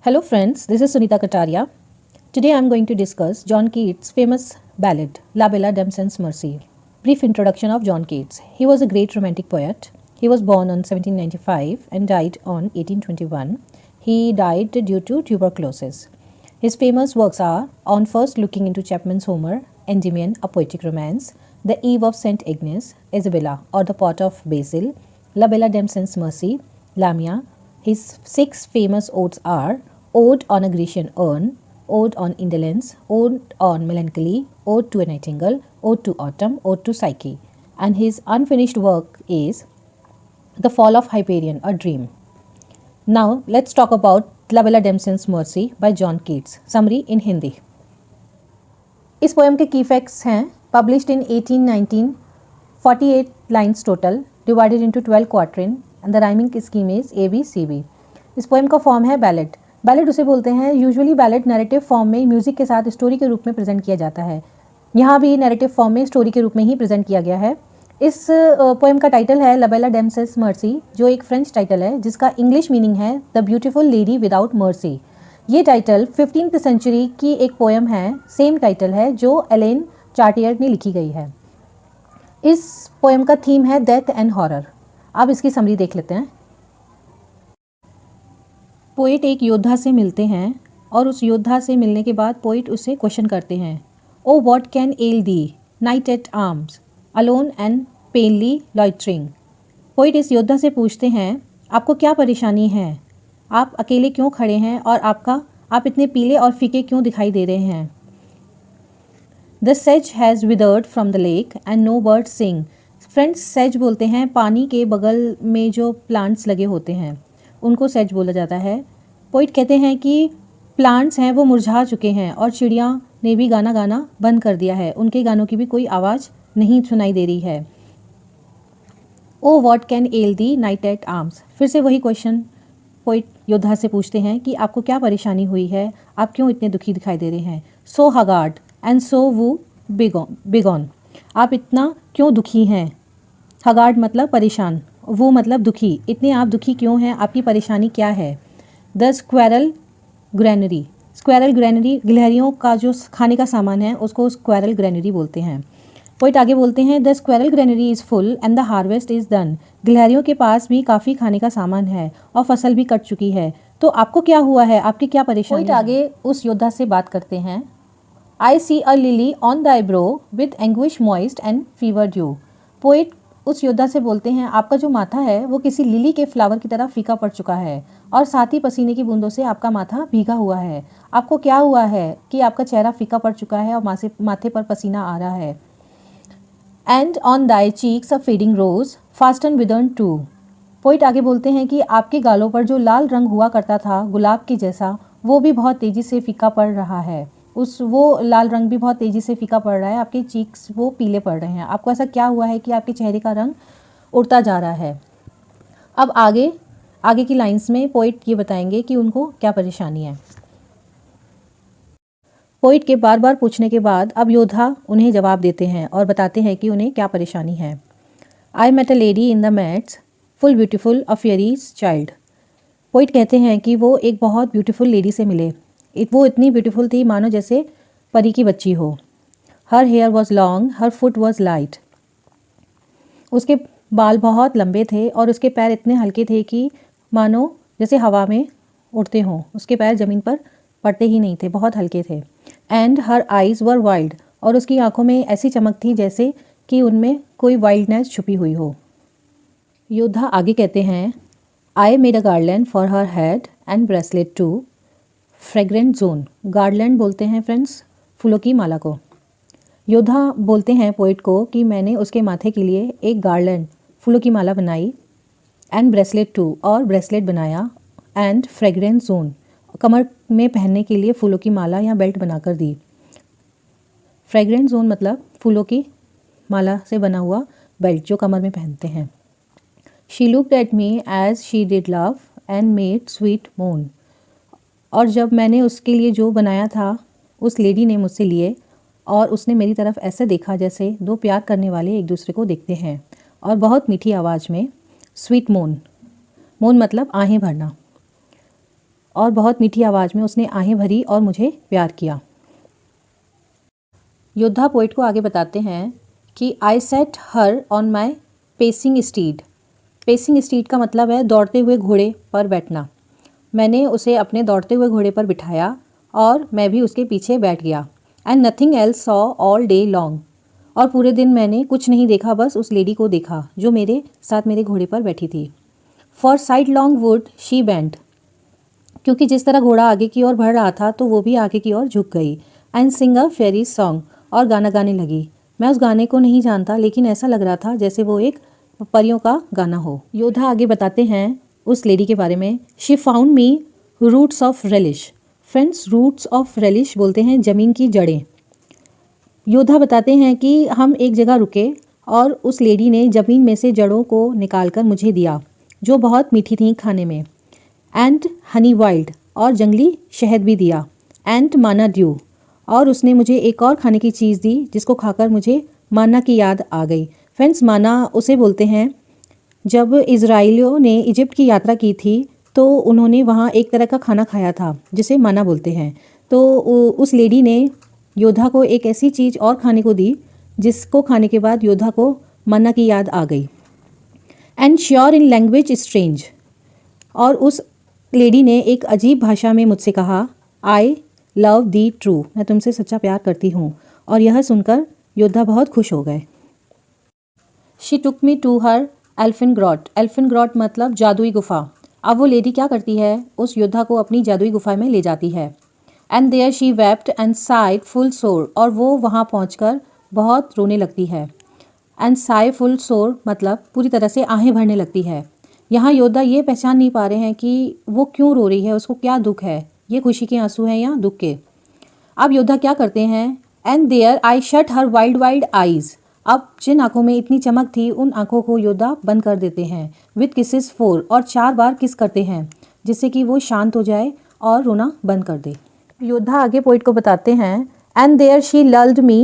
Hello friends, this is Sunita Kataria. Today I am going to discuss John Keats' famous ballad La Bella Damson's Mercy. Brief introduction of John Keats. He was a great romantic poet. He was born on 1795 and died on 1821. He died due to tuberculosis. His famous works are On First Looking into Chapman's Homer, Endymion, a Poetic Romance, The Eve of St. Agnes, Isabella or the Pot of Basil, La Bella Damson's Mercy, Lamia. His 6 famous odes are Ode on a Grecian Urn, Ode on Indolence, Ode on Melancholy, Ode to a Nightingale, Ode to Autumn, Ode to Psyche. And his unfinished work is The Fall of Hyperion, a Dream. Now let's talk about La Bella Damson's Mercy by John Keats. Summary in Hindi. इस poem के की facts हैं published in 1819, 48 lines total, divided into 12 quatrains and the rhyming scheme is ABCB. इस poem का form है ballad. Ballad उसे बोलते हैं. यूजुअली बैलेड नैरेटिव फॉर्म में म्यूजिक के साथ स्टोरी के रूप में प्रेजेंट किया जाता है. यहाँ भी नैरेटिव फॉर्म में स्टोरी के रूप में ही प्रेजेंट किया गया है. इस पोएम का टाइटल है ला बेला डैम्सेस मर्सी, जो एक फ्रेंच टाइटल है जिसका इंग्लिश मीनिंग है the beautiful lady without mercy. ये टाइटल 15th सेंचुरी की एक पोएम है, सेम टाइटल है जो एलेन चार्टियर ने लिखी गई है. इस पोएम का थीम है डेथ एंड हॉरर. अब इसकी समरी देख लेते हैं. पोइट एक योद्धा से मिलते हैं और उस योद्धा से मिलने के बाद पोइट उससे क्वेश्चन करते हैं. O what can ail thee knight at arms alone and palely loitering. Poet इस योद्धा से पूछते हैं आपको क्या परेशानी है, आप अकेले क्यों खड़े हैं और आप इतने पीले और फीके क्यों दिखाई दे रहे हैं. द सेज has withered from the lake and no bird sings. Friends, सेज बोलते हैं पानी के बगल में जो प्लांट्स लगे होते हैं उनको सेज बोला जाता है. पोइट कहते हैं कि प्लांट्स हैं वो मुरझा चुके हैं और चिड़िया ने भी गाना गाना बंद कर दिया है, उनके गानों की भी कोई आवाज़ नहीं सुनाई दे रही है. Oh what can ail thee knight at arms. फिर से वही क्वेश्चन पोइट योद्धा से पूछते हैं कि आपको क्या परेशानी हुई है, आप क्यों इतने दुखी दिखाई दे रहे हैं. सो हगार्ड एंड सो वू बिगॉन. आप इतना क्यों दुखी हैं. हगार्ड मतलब परेशान, वो मतलब दुखी. इतने आप दुखी क्यों हैं, आपकी परेशानी क्या है. The squirrel's granary. Squirrel's granary गिलहरियों का जो खाने का सामान है उसको स्क्वेरल ग्रैनरी बोलते हैं. पोइट आगे बोलते हैं the squirrel's granary is full and the harvest is done. गिलहरियों के पास भी काफ़ी खाने का सामान है और फसल भी कट चुकी है, तो आपको क्या हुआ है, आपकी क्या परेशानी. पोइट आगे उस योद्धा से बात करते हैं. I see a lily on the eyebrow with anguish moist and fever dew. Poet उस योद्धा से बोलते हैं आपका जो माथा है वो किसी लिली के फ्लावर की तरह फीका पड़ चुका है और साथ ही पसीने की बूंदों से आपका माथा भीगा हुआ है. आपको क्या हुआ है कि आपका चेहरा फीका पड़ चुका है और माथे पर पसीना आ रहा है. And on thy cheeks a fading rose fast and withered too. Poet आगे बोलते हैं कि आपके गालों पर जो लाल रंग हुआ करता था गुलाब के जैसा, वो भी बहुत तेज़ी से फीका पड़ रहा है. वो लाल रंग भी बहुत तेज़ी से फीका पड़ रहा है, आपके चीक्स वो पीले पड़ रहे हैं. आपको ऐसा क्या हुआ है कि आपके चेहरे का रंग उड़ता जा रहा है. अब आगे की लाइंस में पोइट ये बताएंगे कि उनको क्या परेशानी है. पोइट के बार बार पूछने के बाद अब योद्धा उन्हें जवाब देते हैं और बताते हैं कि उन्हें क्या परेशानी है. I met a lady in the meads full beautiful a faery's child. Poet कहते हैं कि वो एक बहुत ब्यूटीफुल लेडी से मिले. वो इतनी ब्यूटीफुल थी मानो जैसे परी की बच्ची हो. Her hair was long, her foot was light. उसके बाल बहुत लंबे थे और उसके पैर इतने हल्के थे कि मानो जैसे हवा में उड़ते हों. उसके पैर ज़मीन पर पड़ते ही नहीं थे, बहुत हल्के थे. And her eyes were wild. और उसकी आंखों में ऐसी चमक थी जैसे कि उनमें कोई वाइल्डनेस छुपी हुई हो. योद्धा आगे कहते हैं I made a garland for her head and bracelet too fragrant zone. Garland बोलते हैं फ्रेंड्स फूलों की माला को. योद्धा बोलते हैं पोइट को कि मैंने उसके माथे के लिए एक गार्लैंड फूलों की माला बनाई एंड ब्रेसलेट टू और ब्रेसलेट बनाया एंड फ्रेग्रेंट जोन कमर में पहनने के लिए फूलों की माला या बेल्ट बनाकर दी. फ्रेग्रेंट जोन मतलब फूलों की माला से बना हुआ बेल्ट जो कमर में पहनते हैं. She looked at me as she did love and made sweet moan. और जब मैंने उसके लिए जो बनाया था उस लेडी ने मुझसे लिए और उसने मेरी तरफ ऐसे देखा जैसे दो प्यार करने वाले एक दूसरे को देखते हैं और बहुत मीठी आवाज़ में स्वीट मोन. मोन मतलब आहें भरना. और बहुत मीठी आवाज़ में उसने आहें भरी और मुझे प्यार किया। योद्धा पोइट को आगे बताते हैं कि I set her on my pacing steed. Pacing steed का मतलब है दौड़ते हुए घोड़े पर बैठना। मैंने उसे अपने दौड़ते हुए घोड़े पर बिठाया और मैं भी उसके पीछे बैठ गया। And nothing else saw all day long. और पूरे दिन मैंने कुछ नहीं देखा, बस उस लेडी को देखा जो मेरे साथ मेरे घोड़े पर बैठी थी। For side long would she bent. क्योंकि जिस तरह घोड़ा आगे की ओर बढ़ रहा था तो वो भी आगे की ओर झुक गई। And sing a faery song. और गाना गाने लगी। मैं उस गाने को नहीं जानता, लेकिन ऐसा लग रहा था जैसे वो एक परियों का गाना हो। योद्धा आगे बताते हैं उस लेडी के बारे में। She found me roots of relish. Friends, roots of relish बोलते हैं ज़मीन की जड़ें। योद्धा बताते हैं कि हम एक जगह रुके और उस लेडी ने ज़मीन में से जड़ों को निकालकर मुझे दिया जो बहुत मीठी थी खाने में। एंड हनी वाइल्ड, और जंगली शहद भी दिया। एंड माना ड्यू, और उसने मुझे एक और खाने की चीज़ दी जिसको खाकर मुझे माना की याद आ गई। फ्रेंड्स, माना उसे बोलते हैं जब इज़राइलियों ने इजिप्ट की यात्रा की थी तो उन्होंने वहाँ एक तरह का खाना खाया था जिसे माना बोलते हैं। तो उस लेडी ने योद्धा को एक ऐसी चीज़ और खाने को दी जिसको खाने के बाद योद्धा को माना की याद आ गई। And sure in language strange, और उस लेडी ने एक अजीब भाषा में मुझसे कहा, आई लव दी ट्रू। मैं तुमसे सच्चा प्यार करती हूँ। और यह सुनकर योद्धा बहुत खुश हो गए। She took me to her एल्फिन ग्रॉट। एल्फिन ग्रॉट मतलब जादुई गुफा। अब वो लेडी क्या करती है, उस योद्धा को अपनी जादुई गुफा में ले जाती है। And there she wept and sighed full sore, और वो वहाँ पहुँचकर बहुत रोने लगती है। एंड साई फुल सोर मतलब पूरी तरह से आहें भरने लगती है। यहाँ योद्धा ये पहचान नहीं पा रहे हैं कि वो क्यों रो रही है, उसको क्या दुख है, ये खुशी के आंसू हैं या दुख के। अब योद्धा क्या करते हैं, and there I shut her wild wild eyes. अब जिन आंखों में इतनी चमक थी उन आंखों को योद्धा बंद कर देते हैं। विथ किसेस 4, और 4 बार किस करते हैं जिससे कि वो शांत हो जाए और रोना बंद कर दे। योद्धा आगे पोइट को बताते हैं, and there she lulled me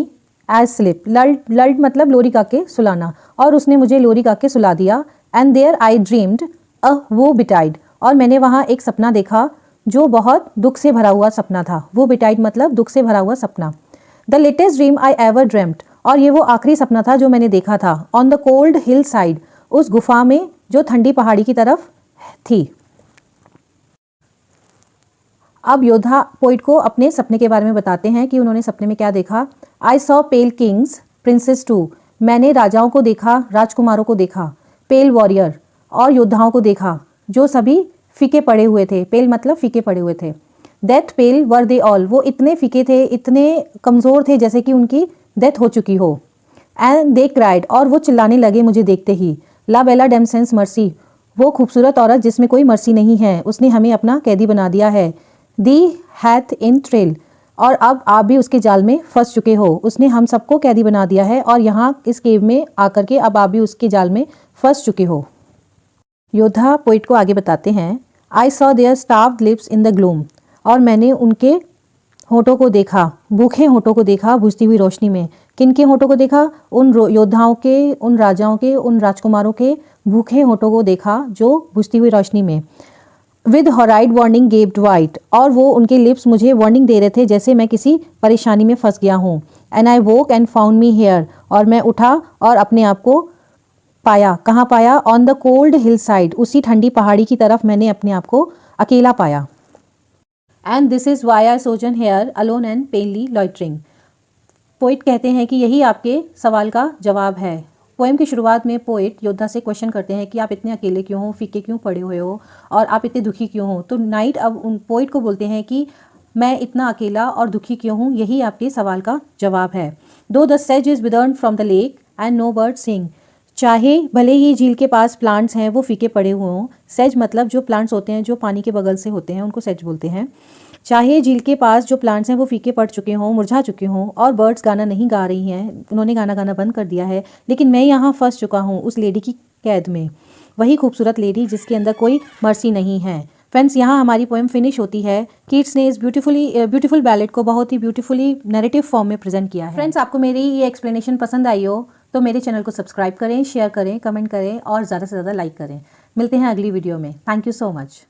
as sleep. Lulled मतलब लोरी गा के सुलाना, और उसने मुझे लोरी गा के सुला दिया। एंड देयर आई ड्रीम्ड अ वो बिटाइड, और मैंने वहाँ एक सपना देखा जो बहुत दुख से भरा हुआ सपना था। वो बिटाइड मतलब दुख से भरा हुआ सपना। The latest dream I ever dreamed, और ये वो आखिरी सपना था जो मैंने देखा था। On the cold hill side, उस गुफा में जो ठंडी पहाड़ी की तरफ थी। अब योद्धा पोइट को अपने सपने के बारे में बताते हैं कि उन्होंने सपने में क्या देखा। I saw pale kings princes too. मैंने राजाओं को देखा, राजकुमारों को देखा। पेल वॉरियर, और योद्धाओं को देखा जो सभी फीके पड़े हुए थे। पेल मतलब फीके पड़े हुए थे। That pail were they all, वो इतने फीके थे, इतने कमज़ोर थे जैसे कि उनकी डेथ हो चुकी हो। एंड दे क्राइड, और वो चिल्लाने लगे मुझे देखते ही। ला बेला डेम सेंस मर्सी, वो खूबसूरत औरत जिसमें कोई मर्सी नहीं है, उसने हमें अपना कैदी बना दिया है। दी हैथ इन ट्रेल, और अब आप भी उसके जाल में फंस चुके हो। उसने हम सबको कैदी बना दिया है और यहाँ इस केव में आकर के अब आप भी उसके जाल में फंस चुके हो। योद्धा पोइट को आगे बताते हैं, I saw their starved lips in the gloom, और मैंने उनके होठों को देखा, भूखे होठों को देखा बुझती हुई रोशनी में। किन के होठों को देखा, उन योद्धाओं के, उन राजाओं के, उन राजकुमारों के भूखे होठों को देखा जो बुझती हुई रोशनी में। विद हॉराइड वार्निंग गेव्ड वाइट, और वो उनके लिप्स मुझे वार्निंग दे रहे थे जैसे मैं किसी परेशानी में फंस गया हूँ। And I woke and found me here, और मैं उठा और अपने आप को पाया। कहाँ पाया, on the cold hill side, उसी ठंडी पहाड़ी की तरफ मैंने अपने आप को अकेला पाया। And this is why I sojourn here alone and palely loitering. Poet कहते हैं कि यही आपके सवाल का जवाब है। पोएम की शुरुआत में पोइट योद्धा से क्वेश्चन करते हैं कि आप इतने अकेले क्यों हो, फीके क्यों पड़े हुए हो, और आप इतने दुखी क्यों हो। तो नाइट अब उन पोइट को बोलते हैं कि मैं इतना अकेला और दुखी क्यों हूँ, यही आपके सवाल का जवाब है। दो द सेज is withered from the lake and no bird sing, चाहे भले ही झील के पास प्लांट्स हैं वो फीके पड़े हुए हों। सेज मतलब जो प्लांट्स होते हैं जो पानी के बगल से होते हैं उनको सेज बोलते हैं। चाहे झील के पास जो प्लांट्स हैं वो फीके पड़ चुके हों, मुरझा चुके हों, और बर्ड्स गाना नहीं गा रही हैं, उन्होंने गाना गाना बंद कर दिया है, लेकिन मैं यहाँ फंस चुका हूँ उस लेडी की कैद में, वही खूबसूरत लेडी जिसके अंदर कोई मर्सी नहीं है। फ्रेंड्स, यहाँ हमारी पोएम फिनिश होती है। कीट्स ने इस ब्यूटीफुल बैलेट को बहुत ही ब्यूटीफुली नैरेटिव फॉर्म में प्रेजेंट किया है। फ्रेंड्स, आपको मेरी ये एक्सप्लेनेशन पसंद आई हो तो मेरे चैनल को सब्सक्राइब करें, शेयर करें, कमेंट करें और ज़्यादा से ज़्यादा लाइक करें। मिलते हैं अगली वीडियो में। Thank you so much.